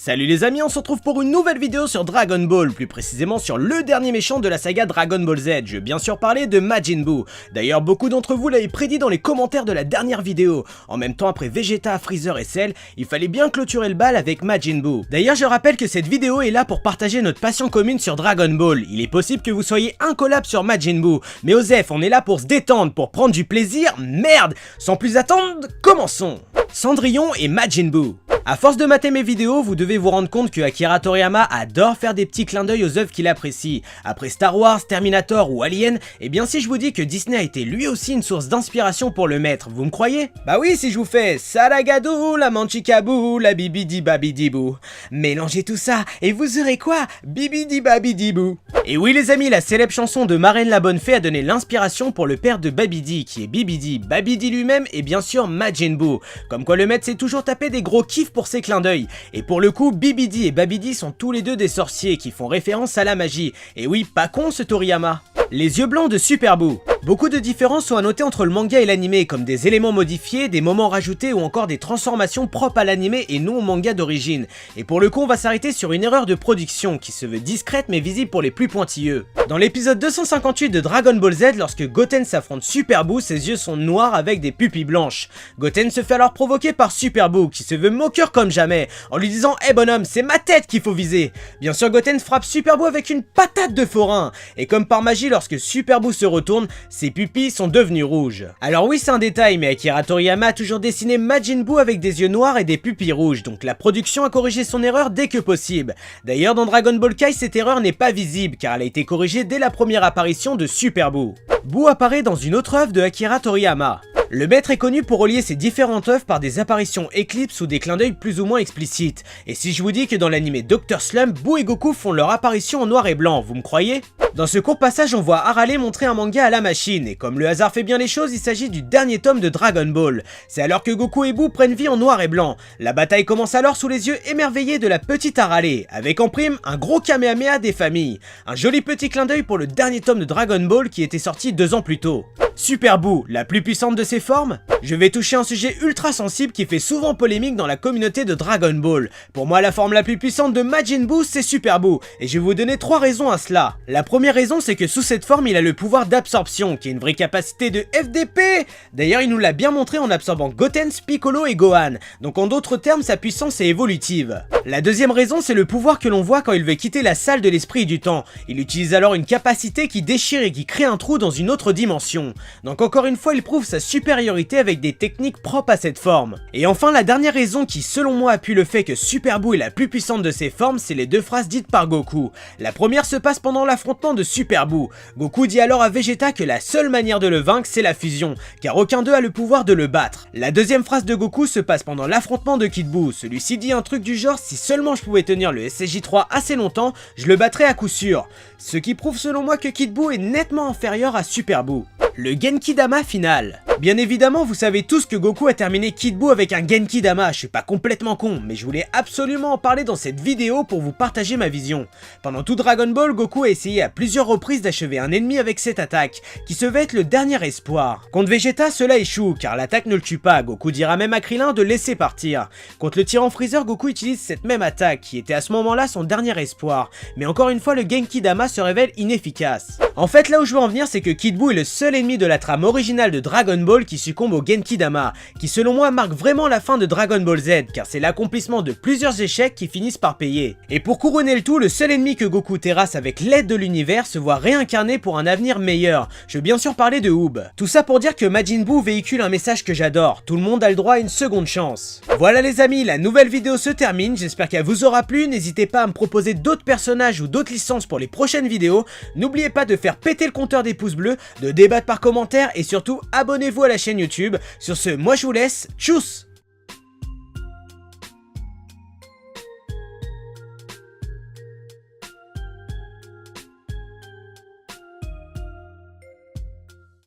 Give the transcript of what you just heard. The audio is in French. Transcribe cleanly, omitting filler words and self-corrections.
Salut les amis, on se retrouve pour une nouvelle vidéo sur Dragon Ball, plus précisément sur le dernier méchant de la saga Dragon Ball Z. Je veux bien sûr parler de Majin Buu. D'ailleurs, beaucoup d'entre vous l'avaient prédit dans les commentaires de la dernière vidéo. En même temps, après Vegeta, Freezer et Cell, il fallait bien clôturer le bal avec Majin Buu. D'ailleurs, je rappelle que cette vidéo est là pour partager notre passion commune sur Dragon Ball. Il est possible que vous soyez incollable sur Majin Buu, mais Osef, on est là pour se détendre, pour prendre du plaisir. Merde! Sans plus attendre, commençons! Cendrillon et Majin Buu. A force de mater mes vidéos, vous devez vous rendre compte que Akira Toriyama adore faire des petits clins d'œil aux œuvres qu'il apprécie. Après Star Wars, Terminator ou Alien, et bien si je vous dis que Disney a été lui aussi une source d'inspiration pour le maître, vous me croyez? Bah oui, si je vous fais Salagadou, la Manchikabou, la Bibidi Babidibou. Mélangez tout ça et vous aurez quoi? Bibidi Babidibou. Et oui les amis, la célèbre chanson de Marraine la Bonne Fée a donné l'inspiration pour le père de Babidi, qui est Bibidi. Babidi lui-même et bien sûr Majin Buu. Comme quoi le maître s'est toujours tapé des gros kiffs pour ses clins d'œil. Et pour le coup, Bibidi et Babidi sont tous les deux des sorciers qui font référence à la magie. Et oui, pas con ce Toriyama. Les yeux blancs de Super Buu. Beaucoup de différences sont à noter entre le manga et l'anime, comme des éléments modifiés, des moments rajoutés ou encore des transformations propres à l'anime et non au manga d'origine. Et pour le coup, on va s'arrêter sur une erreur de production qui se veut discrète mais visible pour les plus pointilleux. Dans l'épisode 258 de Dragon Ball Z, lorsque Goten s'affronte Super Buu, ses yeux sont noirs avec des pupilles blanches. Goten se fait alors provoquer par Super Buu, qui se veut moqueur comme jamais, en lui disant « Eh bonhomme, c'est ma tête qu'il faut viser !» Bien sûr, Goten frappe Super Buu avec une patate de forain, et comme par magie, lorsque Super Buu se retourne, ses pupilles sont devenues rouges. Alors oui, c'est un détail, mais Akira Toriyama a toujours dessiné Majin Buu avec des yeux noirs et des pupilles rouges, donc la production a corrigé son erreur dès que possible. D'ailleurs, dans Dragon Ball Kai, cette erreur n'est pas visible, car elle a été corrigée dès la première apparition de Super Buu. Buu apparaît dans une autre œuvre de Akira Toriyama. Le maître est connu pour relier ses différentes œuvres par des apparitions éclipses ou des clins d'œil plus ou moins explicites. Et si je vous dis que dans l'anime Dr Slump, Buu et Goku font leur apparition en noir et blanc, vous me croyez? Dans ce court passage, on voit Harale montrer un manga à la machine, et comme le hasard fait bien les choses, il s'agit du dernier tome de Dragon Ball. C'est alors que Goku et Buu prennent vie en noir et blanc. La bataille commence alors sous les yeux émerveillés de la petite Harale, avec en prime un gros Kamehameha des familles. Un joli petit clin d'œil pour le dernier tome de Dragon Ball qui était sorti 2 ans plus tôt. Super Buu, la plus puissante de ses formes? Je vais toucher un sujet ultra sensible qui fait souvent polémique dans la communauté de Dragon Ball. Pour moi, la forme la plus puissante de Majin Buu, c'est Super Buu, et je vais vous donner 3 raisons à cela. La première raison, c'est que sous cette forme, il a le pouvoir d'absorption, qui est une vraie capacité de FDP. D'ailleurs, il nous l'a bien montré en absorbant Goten, Piccolo et Gohan, donc en d'autres termes, sa puissance est évolutive. La deuxième raison, c'est le pouvoir que l'on voit quand il veut quitter la salle de l'esprit et du temps. Il utilise alors une capacité qui déchire et qui crée un trou dans une autre dimension. Donc encore une fois, il prouve sa supériorité avec des techniques propres à cette forme. Et enfin, la dernière raison qui selon moi appuie le fait que Super Buu est la plus puissante de ses formes, c'est les 2 phrases dites par Goku. La première se passe pendant l'affrontement de Super Buu. Goku dit alors à Vegeta que la seule manière de le vaincre, c'est la fusion, car aucun d'eux a le pouvoir de le battre. La deuxième phrase de Goku se passe pendant l'affrontement de Kid Buu. Celui-ci dit un truc du genre: si seulement je pouvais tenir le SSJ3 assez longtemps, je le battrais à coup sûr. Ce qui prouve selon moi que Kid Buu est nettement inférieur à Super Buu. Le Genki-Dama final. Bien évidemment, vous savez tous que Goku a terminé Kid Buu avec un Genki-Dama, je suis pas complètement con, mais je voulais absolument en parler dans cette vidéo pour vous partager ma vision. Pendant tout Dragon Ball, Goku a essayé à plusieurs reprises d'achever un ennemi avec cette attaque, qui se veut être le dernier espoir. Contre Vegeta, cela échoue, car l'attaque ne le tue pas, Goku dira même à Krillin de laisser partir. Contre le tyran Freezer, Goku utilise cette même attaque, qui était à ce moment-là son dernier espoir, mais encore une fois le Genki-Dama se révèle inefficace. En fait, là où je veux en venir, c'est que Kid Buu est le seul ennemi de la trame originale de Dragon Ball qui succombe au Genki-Dama, qui selon moi marque vraiment la fin de Dragon Ball Z, car c'est l'accomplissement de plusieurs échecs qui finissent par payer. Et pour couronner le tout, le seul ennemi que Goku terrasse avec l'aide de l'univers se voit réincarné pour un avenir meilleur. Je veux bien sûr parler de Oob. Tout ça pour dire que Majin Buu véhicule un message que j'adore, tout le monde a le droit à une seconde chance. Voilà les amis, la nouvelle vidéo se termine, j'espère qu'elle vous aura plu, n'hésitez pas à me proposer d'autres personnages ou d'autres licences pour les prochaines vidéos, n'oubliez pas de faire péter le compteur des pouces bleus, de débattre par commentaire et surtout abonnez-vous à la chaîne YouTube. Sur ce, moi je vous laisse, tchuss!